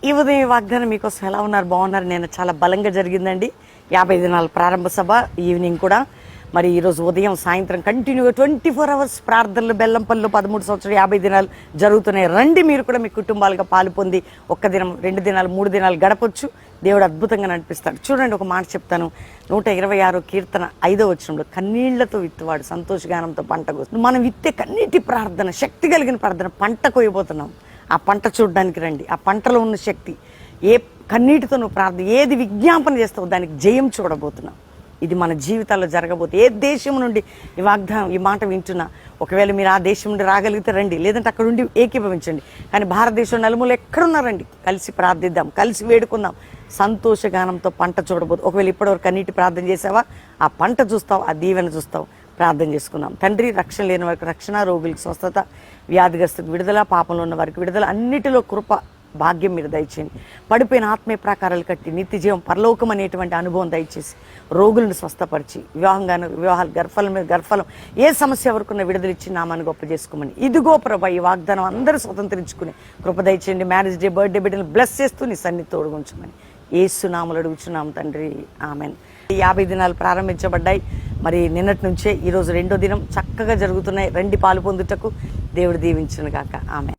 ఈ ఉదయం ఈ వాగ్దానం మీకోసం ఎలా ఉన్నారు? బాగున్నారు? నేను చాలా బలంగా జరిగిందండి 50 దినాల ప్రారంభ సభ ఈవినింగ్ కూడా. మరి ఈరోజు ఉదయం సాయంత్రం కంటిన్యూగా 24 అవర్స్ ప్రార్థనలు, బెల్లంపల్లిలో 13 సంవత్సరాలు 50 దినాలు జరుగుతున్నాయి. రండి, మీరు కూడా మీ కుటుంబాలుగా పాలు పొంది 1 దినం 2 దినాలు 3 దినాలు గడపొచ్చు. దేవుడు అద్భుతంగా నడిపిస్తాడు. చూడండి, ఒక మాట చెప్తాను. 126 కీర్తన 5వ వచనంలో, కన్నీళ్లతో విత్తువాడు సంతోషగానంతో పంట కోస్తాడు. మనం విత్తే కన్నీటి ప్రార్థన, శక్తి కలిగిన ప్రార్థన, పంట కోయబోతున్నాం. ఆ పంట చూడడానికి రండి. ఆ పంటలో ఉన్న శక్తి, ఏ కన్నీటితో నువ్వు ప్రార్థన, ఏది విజ్ఞాపన చేస్తావు దానికి జయం చూడబోతున్నాం. ఇది మన జీవితాల్లో జరగబోతే, ఏ దేశం నుండి ఈ వాగ్దానం, ఈ మాట వింటున్నా, ఒకవేళ మీరు ఆ దేశం నుండి రాగలిగితే రండి, లేదంటే అక్కడ ఉండి ఏకీభవించండి. కానీ భారతదేశం నలుమూల ఎక్కడున్నారండి, కలిసి ప్రార్థిద్దాం, కలిసి వేడుకుందాం. సంతోషగానంతో పంట చూడబోతు. ఒకవేళ ఇప్పటివరకు కన్నీటి ప్రార్థన చేసావా, ఆ పంట చూస్తావు, ఆ దీవెన చూస్తావు. ప్రార్థన చేసుకుందాం. తండ్రి, రక్షణ లేని వారికి రక్షణ, రోగులకు స్వస్థత, వ్యాధిగ్రస్తులకు విడుదల, పాపంలో ఉన్న వారికి విడుదల, అన్నిటిలో కృప భాగ్యం మీరు దయచేయండి. పడిపోయిన ఆత్మీయ ప్రాకారాలు కట్టి నిత్య జీవం, పరలోకం అనేటువంటి అనుభవం దయచేసి రోగులను స్వస్థపరిచి, వివాహాలు, గర్భఫలం ఏ సమస్య వరకున్న విడుదల ఇచ్చి నామాన్ని గొప్ప చేసుకోమని. ఇదిగో ప్రభా, ఈ వాగ్దానం అందరూ స్వతంత్రించుకుని కృప దయచేయండి. మ్యారేజ్ డే, బర్త్డే బిడ్డలు బ్లెస్ చేస్తూ నీ సన్నిధి తోడుగుంచమని యేసు నామములో అడుగుచున్నాం తండ్రి, ఆమెన్. 50 దినాలు ప్రారంభించబడ్డాయి. మరి నిన్నటి నుంచే ఈరోజు 2వ దినం చక్కగా జరుగుతున్నాయి. రండి పాలు పొందుటకు. దేవుడు దీవించును గాక. ఆమెన్.